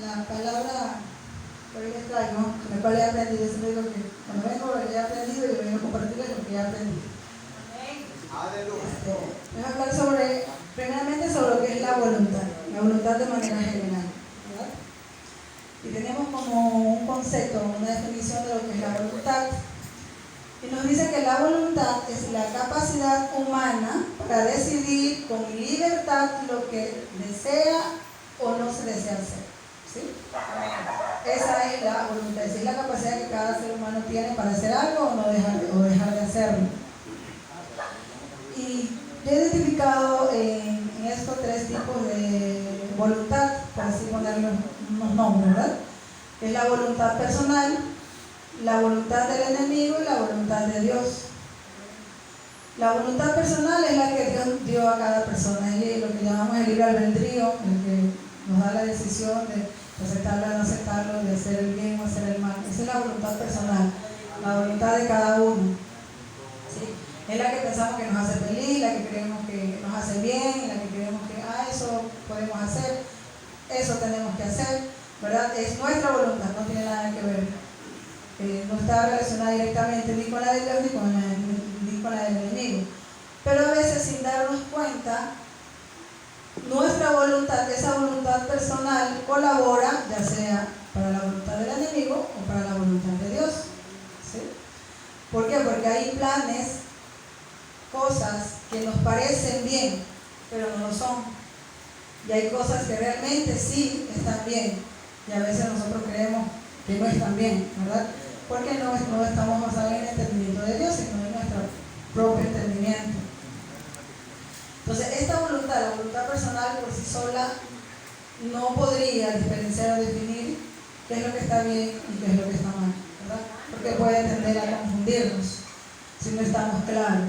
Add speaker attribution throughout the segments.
Speaker 1: la palabra que hoy les traigo, la cual he aprendido, yo siempre digo que cuando vengo lo que he aprendido, yo vengo a compartirles lo que he aprendido. Voy a hablar primeramente sobre lo que es la voluntad de manera general, ¿verdad? Y tenemos como un concepto, una definición de lo que es la voluntad. Y nos dice que la voluntad es la capacidad humana para decidir con libertad lo que desea o no se desea hacer. ¿Sí? Esa es la voluntad, es la capacidad que cada ser humano tiene para hacer algo o no dejar de hacerlo. Y he identificado en estos tres tipos de voluntad, para así ponerle unos nombres, ¿verdad? Es la voluntad personal, la voluntad del enemigo y la voluntad de Dios. La voluntad personal es la que Dios dio a cada persona, es lo que llamamos el libre albedrío, el que nos da la decisión de aceptarlo o no aceptarlo, de hacer el bien o hacer el mal. Esa es la voluntad personal, la voluntad de cada uno. ¿Sí? Es la que pensamos que nos hace feliz, la que creemos que nos hace bien, la que creemos que eso podemos hacer, eso tenemos que hacer, ¿verdad? Es nuestra voluntad, no tiene nada que ver. No está relacionada directamente ni con la de Dios ni con la del enemigo. Pero a veces, sin darnos cuenta, nuestra voluntad, esa voluntad personal, colabora ya sea para la voluntad del enemigo o para la voluntad de Dios. ¿Sí? ¿Por qué? Porque hay planes, cosas que nos parecen bien, pero no lo son. Y hay cosas que realmente sí están bien, y a veces nosotros creemos que no están bien, ¿verdad? Porque no estamos basados en el entendimiento de Dios, sino en nuestro propio entendimiento. Entonces, esta voluntad, la voluntad personal por sí sola, no podría diferenciar o definir qué es lo que está bien y qué es lo que está mal, ¿verdad? Porque puede tender a confundirnos si no estamos claros,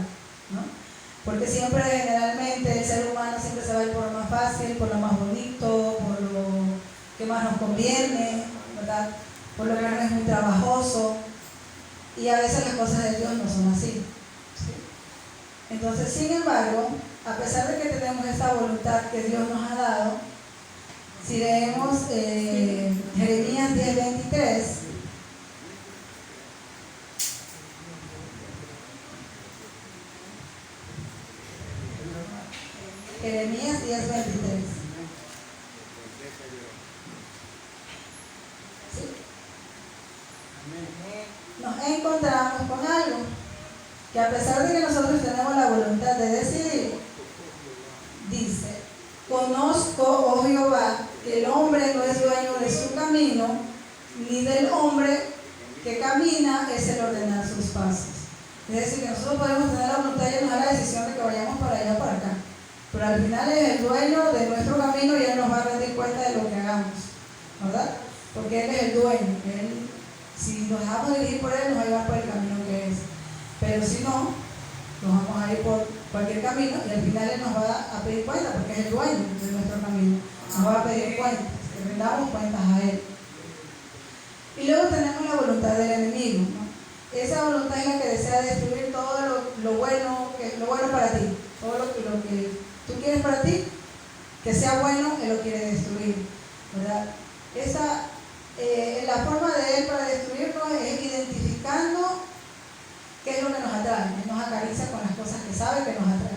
Speaker 1: ¿no? Porque siempre, generalmente, el ser humano siempre se va a ir por lo más fácil, por lo más bonito, por lo que más nos conviene, ¿verdad? Por lo que no es muy trabajoso, y a veces las cosas de Dios no son así. ¿Sí? Entonces, sin embargo, a pesar de que tenemos esta voluntad que Dios nos ha dado, si leemos Jeremías 10:23, Jeremías 10:23. Nos encontramos con algo, que a pesar de que nosotros tenemos la voluntad de decidir, dice: conozco, oh Jehová, que el hombre no es dueño de su camino, ni del hombre que camina es el ordenar sus pasos. Es decir, que nosotros podemos tener la voluntad y nos da la decisión de que vayamos para allá o para acá, pero al final es el dueño de nuestro camino y Él nos va a rendir cuenta de lo que hagamos, ¿verdad? Porque Él es el dueño. Si nos dejamos dirigir por Él, nos va a llevar por el camino que es. Pero si no, nos vamos a ir por cualquier camino y al final Él nos va a pedir cuenta, porque es el dueño de nuestro camino. Nos va a pedir cuentas, que rendamos cuentas a Él. Y luego tenemos la voluntad del enemigo, ¿no? Esa voluntad es la que desea destruir todo lo bueno para ti. Todo lo que tú quieres para ti, que sea bueno, Él lo quiere destruir, ¿verdad? La forma de Él para destruirnos es identificando qué es lo que nos atrae. Él nos acaricia con las cosas que sabe que nos atrae.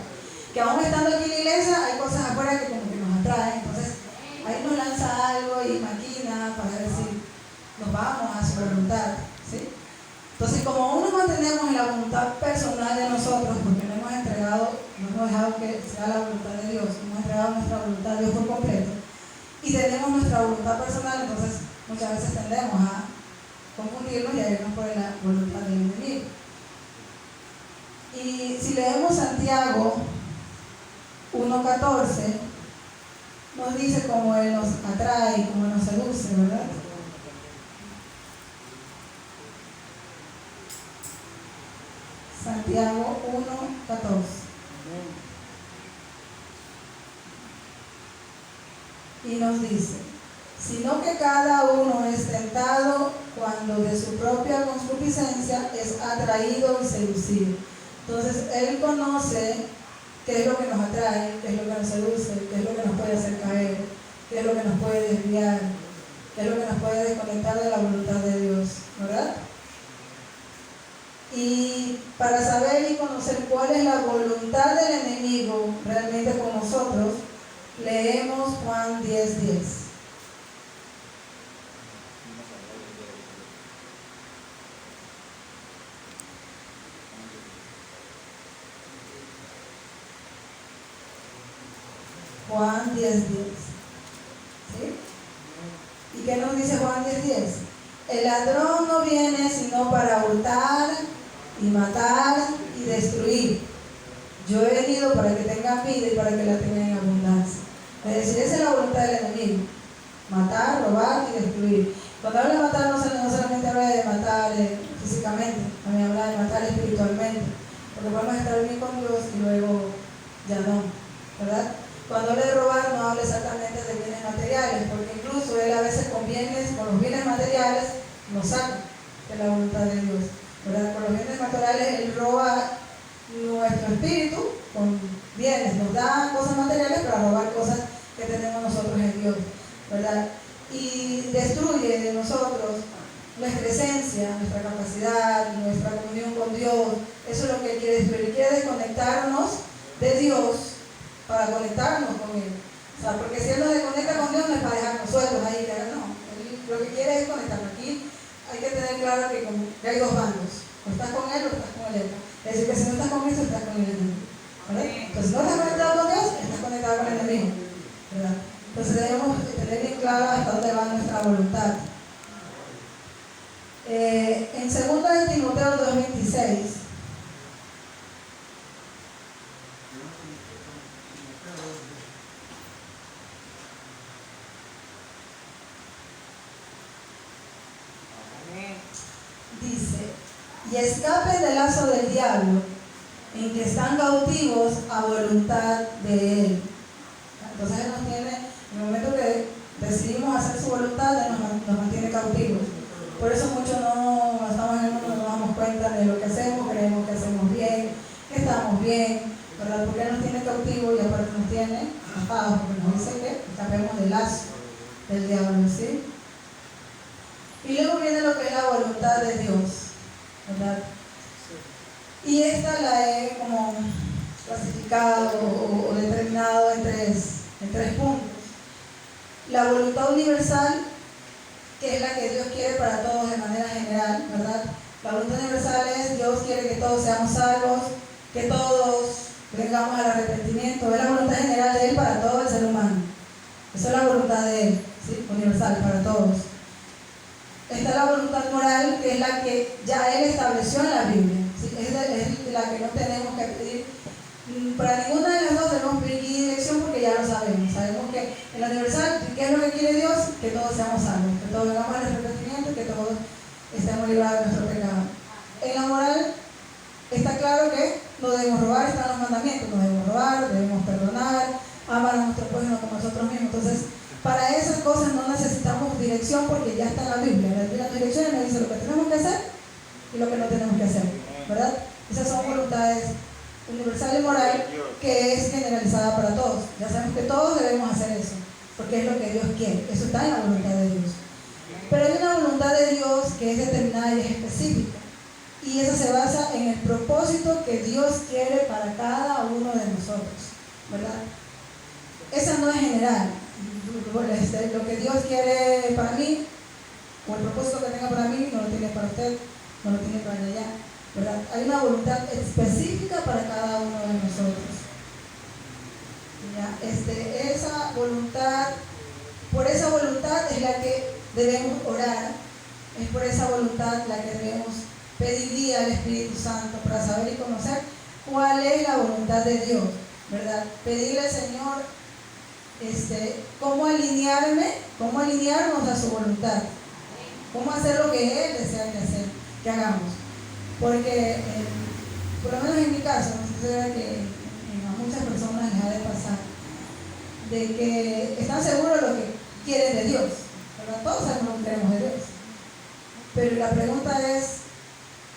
Speaker 1: Que aún estando aquí en la iglesia, hay cosas afuera que como que nos atraen. Entonces, ahí nos lanza algo y maquina para ver si nos vamos a su voluntad, ¿sí? Entonces, como aún nos mantenemos en la voluntad personal de nosotros, porque no hemos dejado que sea la voluntad de Dios, hemos entregado nuestra voluntad a Dios por completo, y tenemos nuestra voluntad personal, entonces muchas veces tendemos a confundirnos y a irnos por la voluntad del enemigo. Y si leemos Santiago 1:14, nos dice cómo Él nos atrae, cómo nos seduce, ¿verdad? Santiago 1:14. Y nos dice: sino que cada uno es tentado cuando de su propia concupiscencia es atraído y seducido. Entonces, Él conoce qué es lo que nos atrae, qué es lo que nos seduce, qué es lo que nos puede hacer caer, qué es lo que nos puede desviar, que es lo que nos puede desconectar de la voluntad de Dios, ¿verdad? Y para saber y conocer cuál es la voluntad del enemigo realmente con nosotros, leemos Juan 10:10. Juan 10:10. ¿Sí? ¿Y qué nos dice Juan 10:10? El ladrón no viene sino para hurtar y matar y destruir. Yo he venido para que tengan vida y para que la tengan en abundancia. Es decir, esa es la voluntad del enemigo: matar, robar y destruir. Cuando habla de matar, no solamente habla de matar físicamente, también habla de matar espiritualmente, porque podemos estar bien con Dios y luego ya no, ¿verdad? Cuando habla de robar, no habla exactamente de bienes materiales, porque incluso él a veces con los bienes materiales nos saca de la voluntad de Dios, ¿verdad? Con los bienes materiales él roba nuestro espíritu con bienes, nos da cosas materiales para robar cosas que tenemos nosotros en Dios, ¿verdad? Y destruye de nosotros nuestra esencia, nuestra capacidad, nuestra comunión con Dios. Eso es lo que él quiere destruir. Él quiere desconectarnos de Dios para conectarnos con Él. O sea, porque si Él nos desconecta con Dios no es para dejarnos sueltos ahí, no. Él lo que quiere es conectarnos. Aquí hay que tener claro que hay dos bandos. O estás con Él o estás con el enemigo. Es decir, que si no estás con Cristo, estás con el enemigo, ¿verdad? Entonces, si no estás conectado con Dios, estás conectado con el enemigo, ¿verdad? Entonces debemos tener bien claro hasta dónde va nuestra voluntad. En 2 de Timoteo 2:26 dice: y escapen del lazo del diablo, en que están cautivos a voluntad de Él. Entonces Él nos tiene, en el momento que decidimos hacer su voluntad, Él nos mantiene cautivos. Por eso muchos no estamos en el mundo, no nos damos cuenta de lo que hacemos, creemos que hacemos bien, que estamos bien, ¿verdad? Porque Él nos tiene cautivos y aparte nos tiene atados, porque nos dice que escapemos del lazo del diablo, ¿sí? Y luego viene lo que es la voluntad de Dios, ¿verdad? Y esta la he como clasificado o determinado en tres puntos. La voluntad universal, que es la que Dios quiere para todos de manera general, ¿verdad? La voluntad universal es: Dios quiere que todos seamos salvos, que todos vengamos al arrepentimiento. Es la voluntad general de Él para todo el ser humano. Esa es la voluntad de Él, ¿sí? Universal, para todos. Está la voluntad moral, que es la que ya Él estableció en la Biblia, ¿sí? Es la que no tenemos que pedir. Para ninguna de las dos debemos pedir dirección, porque ya lo sabemos. Sabemos que en la universal, ¿qué es lo que quiere Dios? Que todos seamos salvos, que todos vengamos al arrepentimiento, que todos estemos librados de nuestro pecado. En la moral está claro que no debemos robar, están los mandamientos: no debemos robar, debemos perdonar, amar a nuestro prójimo como nosotros mismos. Entonces, para esas cosas no necesitamos dirección, porque ya está en la Biblia. La Biblia nos direcciona y nos dice lo que tenemos que hacer y lo que no tenemos que hacer, ¿verdad? Esas son voluntades universal y moral, que es generalizada para todos. Ya sabemos que todos debemos hacer eso, porque es lo que Dios quiere. Eso está en la voluntad de Dios. Pero hay una voluntad de Dios que es determinada y es específica, y esa se basa en el propósito que Dios quiere para cada uno de nosotros, ¿verdad? Esa no es general. Lo que Dios quiere para mí, o el propósito que tenga para mí, no lo tiene para usted, no lo tiene para allá, ¿verdad? Hay una voluntad específica para cada uno de nosotros. ¿Ya? Esa voluntad, por esa voluntad es la que debemos orar, es por esa voluntad la que debemos pedir guía al Espíritu Santo para saber y conocer cuál es la voluntad de Dios, ¿verdad? Pedirle al Señor cómo alinearnos a su voluntad, cómo hacer lo que Él desea que hagamos. Porque, por lo menos en mi caso, no sé que a muchas personas les ha de pasar, de que están seguros de lo que quieren de Dios, ¿verdad? Todos sabemos lo que queremos de Dios, pero la pregunta es: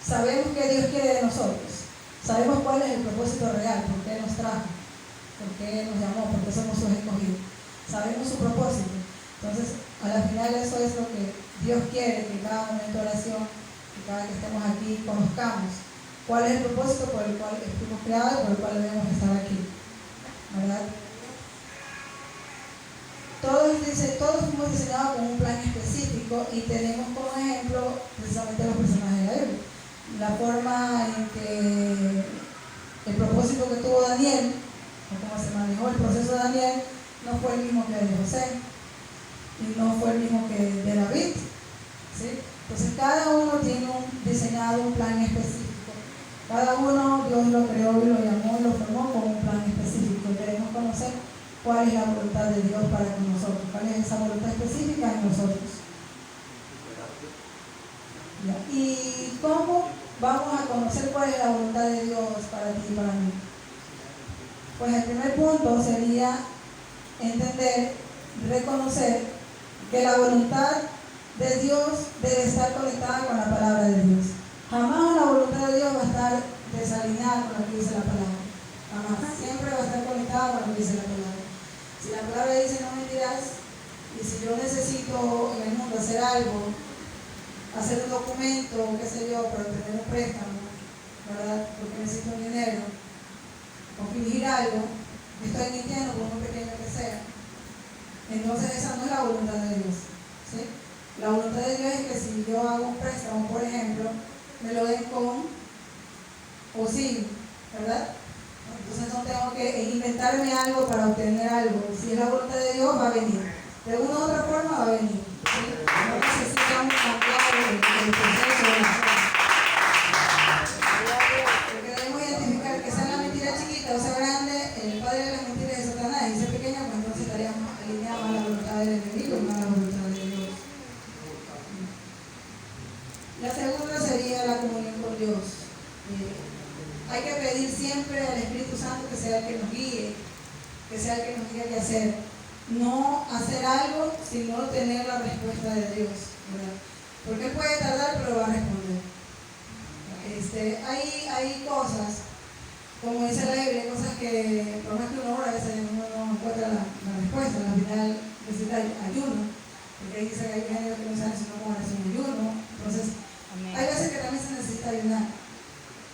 Speaker 1: ¿sabemos qué Dios quiere de nosotros? ¿Sabemos cuál es el propósito real? ¿Por qué nos trajo? ¿Por qué nos llamó? ¿Por qué somos sus escogidos? ¿Sabemos su propósito? Entonces, a la final eso es lo que Dios quiere, que cada momento de oración, que cada que estemos aquí, conozcamos cuál es el propósito por el cual fuimos creados y por el cual debemos estar aquí, ¿verdad? Todos fuimos diseñados con un plan específico y tenemos como ejemplo precisamente los personajes de la Biblia. La forma en que el propósito que tuvo Daniel, o cómo se manejó el proceso de Daniel, no fue el mismo que el de José y no fue el mismo que el de David, ¿sí? Entonces cada uno tiene diseñado un plan específico. Cada uno Dios lo creó y lo llamó, lo formó con un plan específico. Queremos conocer cuál es la voluntad de Dios para con nosotros, cuál es esa voluntad específica en nosotros. ¿Ya? ¿Y cómo vamos a conocer cuál es la voluntad de Dios para ti y para mí? Pues el primer punto sería entender, reconocer que la voluntad de Dios debe estar conectada con la palabra de Dios. Jamás la voluntad de Dios va a estar desalineada con lo que dice la palabra. Jamás. Siempre va a estar conectada con lo que dice la palabra. Si la palabra dice no mentirás, y si yo necesito en el mundo hacer algo, hacer un documento, qué sé yo, para obtener un préstamo, ¿verdad? Porque necesito un dinero, o fingir algo, estoy mintiendo por muy pequeño que sea. Entonces esa no es la voluntad de Dios, ¿sí? La voluntad de Dios es que si yo hago un préstamo, por ejemplo, me lo den con o sin, ¿verdad? Entonces no tengo que inventarme algo para obtener algo. Si es la voluntad de Dios, va a venir. De una u otra forma va a venir, ¿sí? No necesitamos cambiar el proceso de las cosas. Porque debemos identificar que sea la mentira chiquita o sea grande, el padre de las mentiras es Satanás, y si es pequeña, pues entonces estaríamos alineados a la voluntad del enemigo y no a la voluntad de Dios. La segunda sería la comunión con Dios. Hay que pedir siempre al Espíritu Santo que sea el que nos guíe, que sea el que nos diga qué hacer. No hacer algo sin no tener la respuesta de Dios, ¿verdad? Porque Él puede tardar, pero va a responder. Hay cosas, como dice la Biblia, hay cosas que por más que uno ora, a veces uno no encuentra la respuesta. Al final necesita ayuno, porque ahí dice que hay géneros que no saben si no con oración y ayuno. Entonces, hay veces que también se necesita ayunar.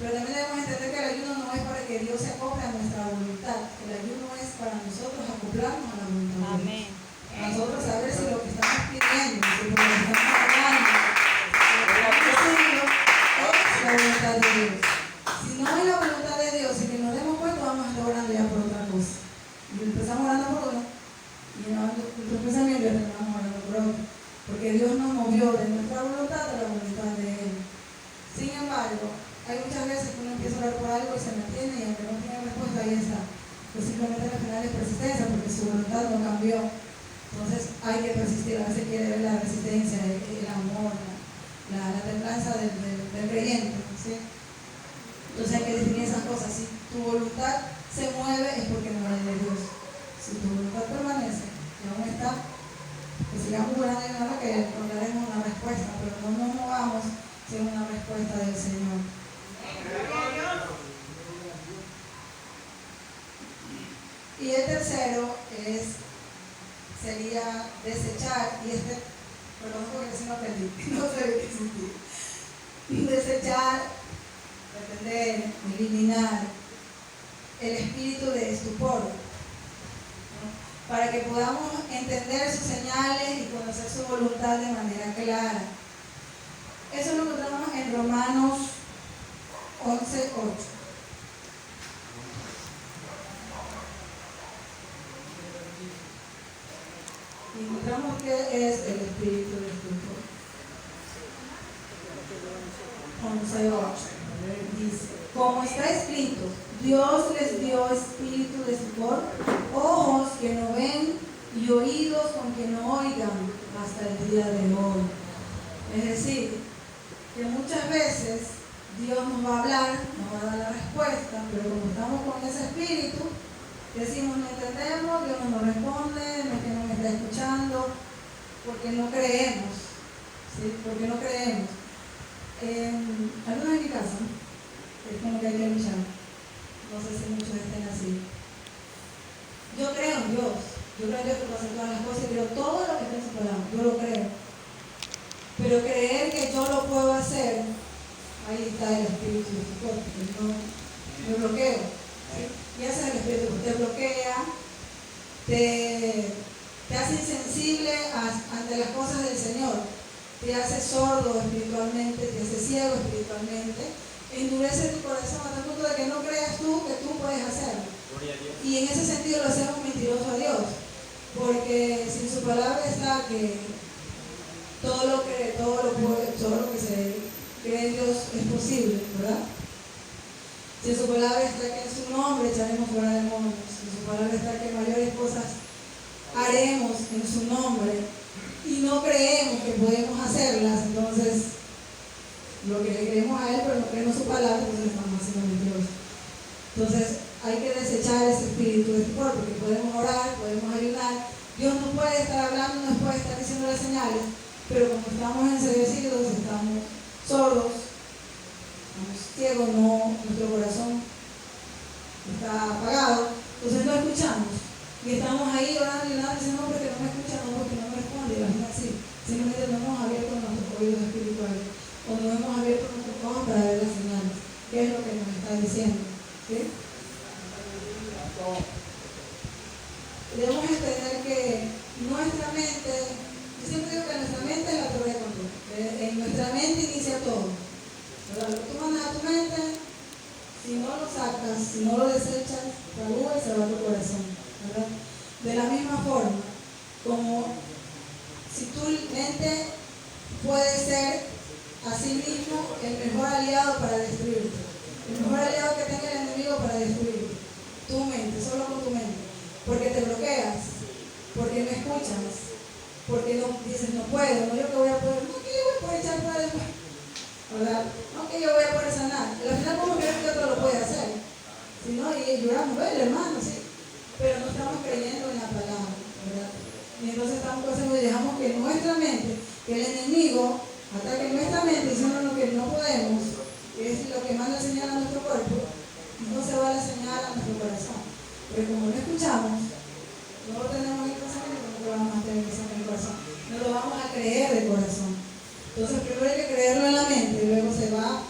Speaker 1: Pero también debemos entender que el ayuno no es para que Dios se acople a nuestra voluntad. El ayuno es para nosotros acoplarnos a la voluntad de Dios. Para nosotros saber si lo que estamos pidiendo, si lo que estamos hablando, lo que estamos haciendo es la voluntad de Dios. Si no es la voluntad de Dios y que nos demos cuenta, vamos a estar orando ya por otra cosa. Y empezamos orando por uno, y llevando nuestros pensamientos y terminamos orando por otro. Porque Dios nos movió de nuestra voluntad a la voluntad de Él. Sin embargo, hay muchas veces que uno empieza a orar por algo y se mantiene y aunque no tiene respuesta, ahí está. Pues simplemente al final es persistencia porque su voluntad no cambió. Entonces hay que persistir, a veces quiere ver la resistencia, el amor, la templanza del creyente, ¿sí? Entonces hay que definir esas cosas. Si tu voluntad se mueve es porque no es de Dios. Si tu voluntad permanece y aún está, pues sigamos orando y nada que encontraremos una respuesta, pero no nos movamos sin una respuesta del Señor. Y el tercero sería desechar, y perdón porque si no aprendí, no sé qué sentir. Desechar, pretender, eliminar el espíritu de estupor, ¿no? Para que podamos entender sus señales y conocer su voluntad de manera clara. Eso lo encontramos en Romanos 11:8. Y encontramos que es el espíritu de estupor. 11:8. Dice, como está escrito, Dios les dio espíritu de estupor, ojos que no ven y oídos con que no oigan hasta el día de hoy. Es decir, que muchas veces Dios nos va a hablar, nos va a dar la respuesta, pero como estamos con ese espíritu, decimos no entendemos, Dios no nos responde, no es que no me está escuchando, porque no creemos, ¿sí? Porque no creemos. Algunos en mi casa, es como que hay que luchar, no sé si muchos estén así. Yo creo en Dios, Yo creo en Dios que puede hacer todas las cosas y creo todo lo que está en su palabra. Yo lo creo. Pero creer que yo lo puedo hacer, ahí está el espíritu de tu cuerpo, que no me bloqueo. ¿Sí? Y ese es el espíritu que te bloquea, te hace insensible ante las cosas del Señor, te hace sordo espiritualmente, te hace ciego espiritualmente, endurece tu corazón hasta el punto de que no creas tú que tú puedes hacerlo. Y en ese sentido lo hacemos mentiroso a Dios, porque si en su palabra está que todo lo que se cree en Dios es posible, ¿verdad? Si en su palabra está que en su nombre echaremos fuera demonios, si en su palabra está que mayores cosas haremos en su nombre y no creemos que podemos hacerlas, entonces lo que le creemos a él pero no creemos su palabra, entonces estamos haciendo mentirosos. Entonces hay que desechar ese espíritu de temor, porque podemos orar, podemos ayudar. Dios nos puede estar hablando, nos puede estar diciendo las señales, pero como estamos enseguecidos, estamos sordos, estamos ciegos, nuestro corazón está apagado, entonces no escuchamos. Y estamos ahí orando y orando, diciendo, no, porque no me escucha, no, porque no me responde, y la gente así. Simplemente no hemos abierto nuestros oídos espirituales, o no hemos abierto nuestros ojos para ver las señales. ¿Qué es lo que nos está diciendo? ¿Sí? Debemos entender que nuestra mente, yo siempre digo que nuestra mente es la torre de control. En nuestra mente inicia todo. ¿Verdad? Lo que tú mandas a tu mente, si no lo sacas, si no lo desechas, calúa y se va a tu corazón. ¿Verdad? De la misma forma, como si tu mente puede ser a sí mismo el mejor aliado para destruirte, el mejor aliado que tenga el enemigo para destruirte, tu mente, solo con tu mente, porque te bloqueas, porque no escuchas, porque no dices no puedo, no yo que voy a poder, no que yo voy a poder echar fuera después, ¿verdad? No que yo voy a poder sanar, al final como creer que otro lo puede hacer, si no, y lloramos, el hermano, sí, pero no estamos creyendo en la palabra, ¿verdad? Y entonces estamos haciendo y dejamos que nuestra mente, que el enemigo ataque nuestra mente diciendo lo que no podemos, que es lo que manda señal a nuestro cuerpo, no se va la señal a nuestro corazón. Pero como no escuchamos, no lo tenemos en el pensamiento, no lo vamos a tener en el corazón, no lo vamos a creer de corazón. Entonces primero hay que creerlo en la mente y luego se va,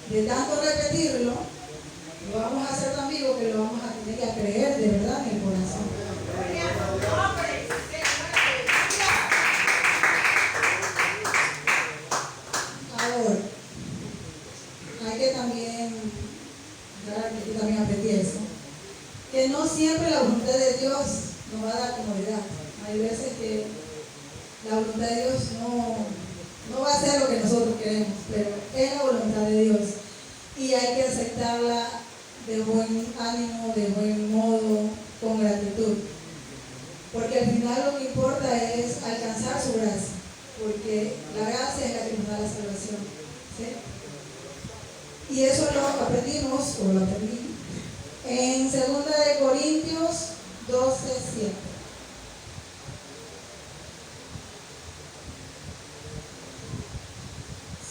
Speaker 1: de tanto repetirlo, lo vamos a hacer tan vivo que lo vamos a tener que creer de verdad en el corazón. Ahora, hay que también, claro que yo también aprendí eso, que no siempre la voluntad de Dios nos va a dar comodidad. Hay veces que la voluntad de Dios no va a ser lo que nosotros queremos, pero es la voluntad de Dios y hay que aceptarla de buen ánimo, de buen modo, con gratitud. Porque al final lo que importa es alcanzar su gracia, porque la gracia es la que nos da la salvación. ¿Sí? Y eso lo aprendimos, o lo aprendí, en 2 Corintios 12:7.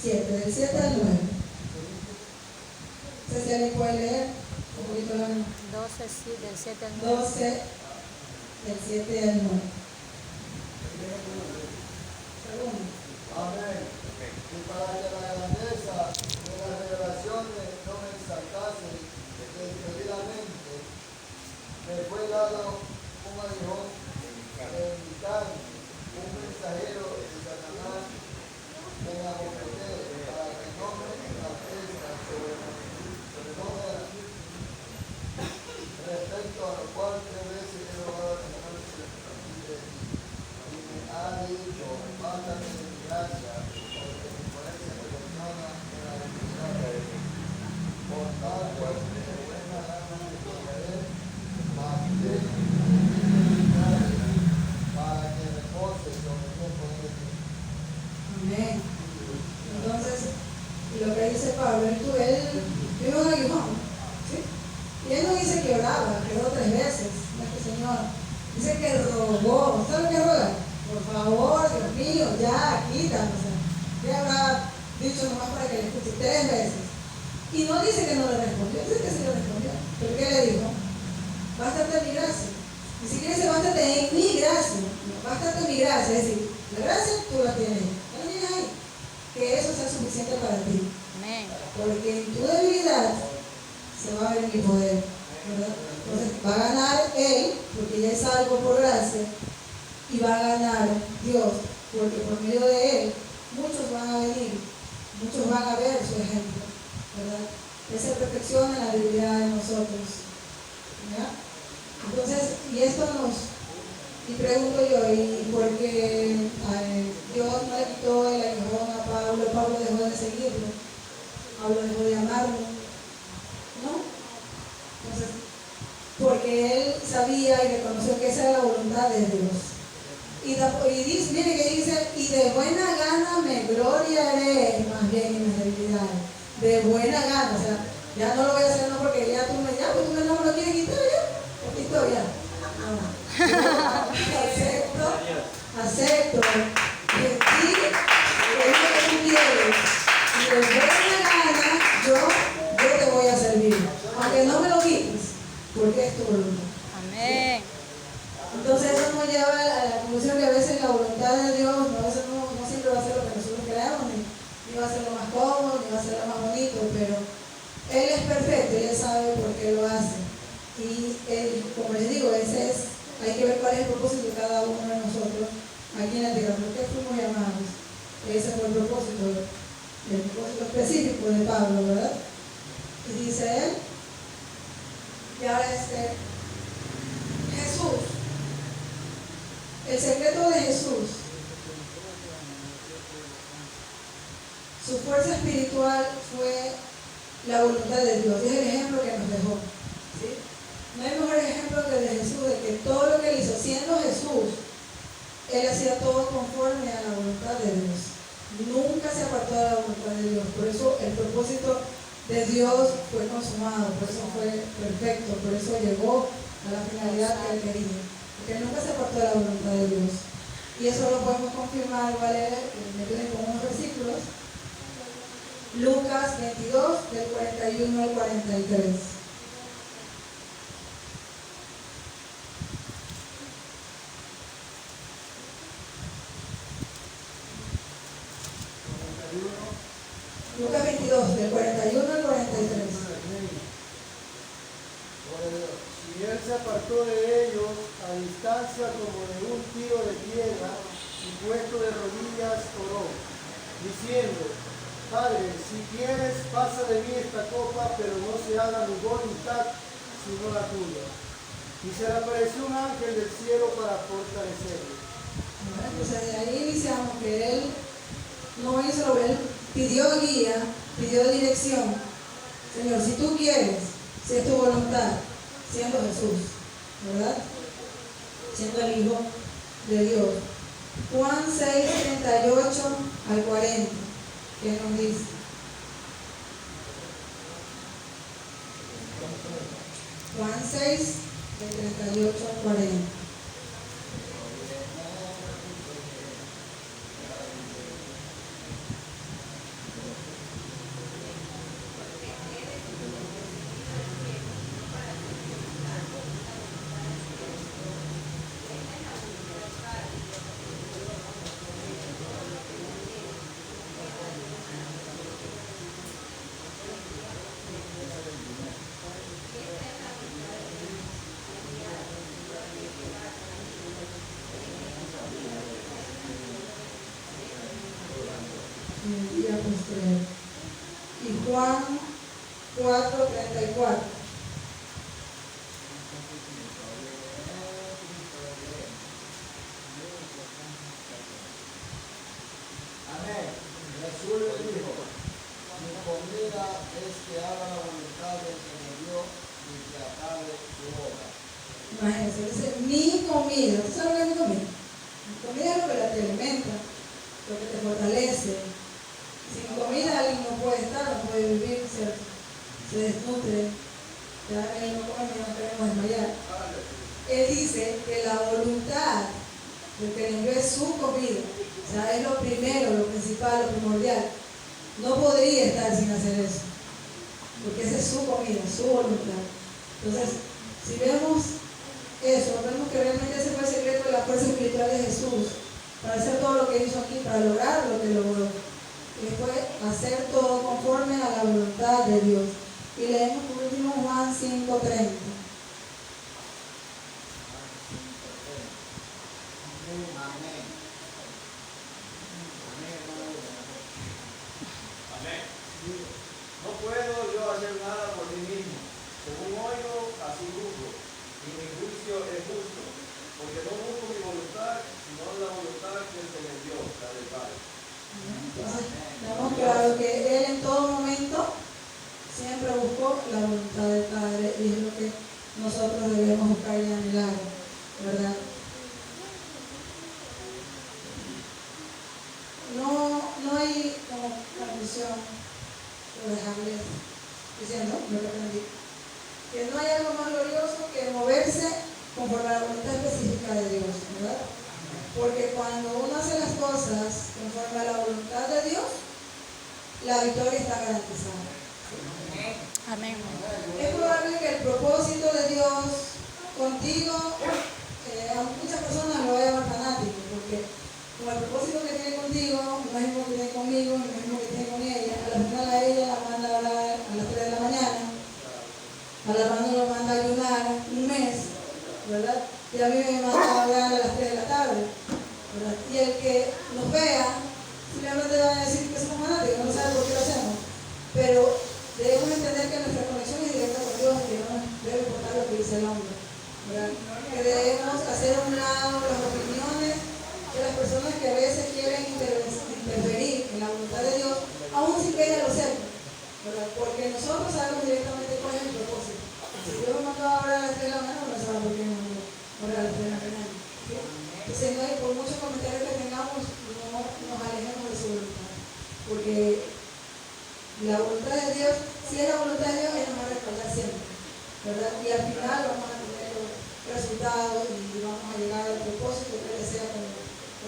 Speaker 1: 7, del 7 al 9. No sé si alguien puede leer un poquito la mano.
Speaker 2: 12, sí, del 7 al 9.
Speaker 1: 12, del 7 al 9. Segundo.
Speaker 3: Amén. Y para que la grandeza de las revelaciones no me sacase despedidamente, me fue dado un aguijón en mi carne, un mensajero de Satanás me abofeté para que no me enaltezca sobre respecto a lo cual 3 veces he rogado a Satanás y me ha dicho, mándame de mi gracia, porque mi poder se perfecciona en la debilidad. Por tanto, de buena gana me confiaré, mas ten para que repose sobre mí el poder de Dios.
Speaker 1: Amén. Entonces, lo que dice Pablo, él vino un aguijón, ¿sí? Y él no dice que oraba, que oró 3 veces, nuestro Señor. Dice que rogó. ¿Usted lo que roga? Por favor, Dios mío, ya, quítame. O sea, ¿qué habrá dicho nomás para que le escuche 3 veces? Y no dice que no le respondió, dice que sí le respondió. ¿Pero qué le dijo? Bástate mi gracia. Ni siquiera dice bástate en se va a ver mi poder, ¿verdad? Entonces va a ganar Él, porque ya es salvo por gracia, y va a ganar Dios, porque por medio de Él muchos van a venir, muchos van a ver su ejemplo, ¿verdad? Él se perfecciona en la debilidad de nosotros, ¿ya? Entonces, y esto y pregunto yo, ¿y por qué Dios no le quitó el aguijón a Pablo? Pablo dejó de seguirlo, Pablo dejó de amarlo, ¿no? Entonces, porque él sabía y reconoció que esa era la voluntad de Dios. Y dice, mire que dice, y de buena gana me gloriaré más bien en mis debilidades. De buena gana, o sea, ya no lo voy a hacer no porque ya pues tú no me lo quieres quitar ya, aquí estoy ya. No. Acepto que sí es lo que tú quieres. Y de buena gana yo te voy a servir. Aunque no me lo quites, porque es tu voluntad.
Speaker 2: Amén.
Speaker 1: Entonces eso nos lleva a la conclusión que a veces la voluntad de Dios no siempre va a ser lo que nosotros queremos, ni va a ser lo más cómodo, ni va a ser lo más bonito, pero Él es perfecto y Él sabe por qué lo hace. Y Él, como les digo, hay que ver cuál es el propósito de cada uno de nosotros aquí en la tierra, porque fuimos llamados. Ese fue el propósito específico de Pablo, ¿verdad? Y dice él, y ahora Jesús. El secreto de Jesús, su fuerza espiritual fue la voluntad de Dios. Y es el ejemplo que nos dejó, ¿sí? No hay mejor ejemplo que el de Jesús, de que todo lo que él hizo, siendo Jesús, él hacía todo conforme a la voluntad de Dios. Nunca se apartó de la voluntad de Dios. Por eso el propósito de Dios fue consumado, por eso fue perfecto, por eso llegó a la finalidad que él quería. Porque nunca se apartó de la voluntad de Dios. Y eso lo podemos confirmar, ¿vale? Me vienen con unos versículos. Lucas 22, del 41 al 43. Lucas 22, del 41 al 43.
Speaker 3: Y él se apartó de ellos a distancia como de un tiro de piedra y puesto de rodillas oró, diciendo, Padre, si quieres, pasa de mí esta copa, pero no se haga mi voluntad, sino la tuya. Y se le apareció un ángel del cielo para fortalecerle.
Speaker 1: Entonces de ahí iniciamos que él no hizo lo que él pidió guía, pidió dirección. Señor, si tú quieres, si es tu voluntad, siendo Jesús, ¿verdad? Siendo el Hijo de Dios. Juan 6, 38 al 40, ¿qué nos dice? Juan 6, de 38 al 40. Y Juan 4, 34.
Speaker 3: Amén. Jesús le dijo, mi comida es que haga la voluntad del que me dio y que acabe su obra.
Speaker 1: Imagínense, dice, mi comida. ¿Tú sabes lo que es mi comida? Mi comida es lo que te alimenta, lo que te fortalece. Sin comida alguien no puede estar, no puede vivir, ¿cierto? Se desnutre. Ya él no come, no queremos desmayar. Él dice que la voluntad del que le envió es su comida. O sea, es lo primero, lo principal, lo primordial. No podría estar sin hacer eso. Porque esa es su comida, su voluntad. Entonces, si vemos eso, vemos que realmente ese fue el secreto de la fuerza espiritual de Jesús. Para hacer todo lo que hizo aquí, para lograr lo que logró. Y fue hacer todo conforme a la voluntad de Dios. Y leemos por último 5:30.
Speaker 4: Amén. No puedo yo hacer nada por mí mismo. Según oigo, así juzgo. Y mi juicio es justo. Porque no busco mi voluntad, sino la voluntad que se me dio, la del Padre.
Speaker 1: Entonces, tenemos claro que Él en todo momento siempre buscó la voluntad del Padre y es lo que nosotros debemos buscar y anhelar, ¿verdad? No hay como conclusión, o dejarles diciendo lo que aprendí, que no hay algo más glorioso que moverse conforme a la voluntad específica de Dios, ¿verdad? Porque cuando uno hace las cosas conforme a la voluntad de Dios, la victoria está garantizada.
Speaker 2: Amén.
Speaker 1: Es probable que el propósito de Dios contigo, a muchas personas lo vayan a llamar fanático, porque como el propósito que tiene contigo no es el mismo que tiene conmigo, no es el mismo que tiene con ella, a la final a ella la manda a orar a las 3 de la mañana, al hermano lo manda a ayunar un mes, ¿verdad? Y a mí me manda a orar a las 3 de la tarde, ¿verdad? Y el que nos vea, simplemente va a decir que somos fanáticos, no sabe por qué lo hacemos, pero debemos entender que nuestra conexión es directa con Dios y que no nos debe importar lo que dice el hombre, ¿verdad? Que debemos hacer a un lado las opiniones de las personas que a veces quieren interferir en la voluntad de Dios, aún sin que ella lo sepa, ¿verdad? Porque nosotros sabemos directamente cuál es el propósito. Si Dios me mandó a orar a las 3 de la mañana, no sabe por qué me mandó a orar a las 3 de la mañana. ¿Sí? Entonces, no hay, por muchos comentarios que tengamos, no nos alejemos de su voluntad, porque la voluntad de Dios, si es la voluntad de Dios, Él nos va a respaldar siempre, ¿verdad? Y al final vamos a tener los resultados y vamos a llegar al propósito que Él desea como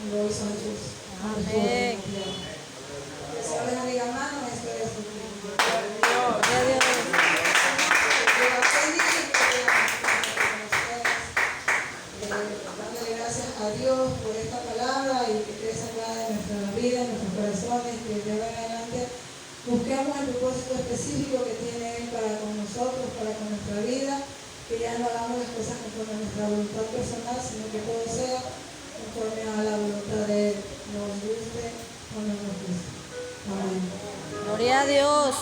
Speaker 1: lo hizo Jesús.
Speaker 2: Amén.
Speaker 1: Que el Señor les bendiga, hermanos. Esto es lo que
Speaker 2: Gloria a Dios.
Speaker 1: dándole gracias a Dios por esta palabra y que esté sagrada en nuestra vida, en nuestros corazones, que de ahora en adelante busquemos el propósito específico que tiene Él para con nosotros, para con nuestra vida, que ya no hagamos las cosas conforme a nuestra voluntad personal, sino que todo sea conforme a la voluntad de Él, nos guste o no nos guste. Amén.
Speaker 2: Gloria a Dios.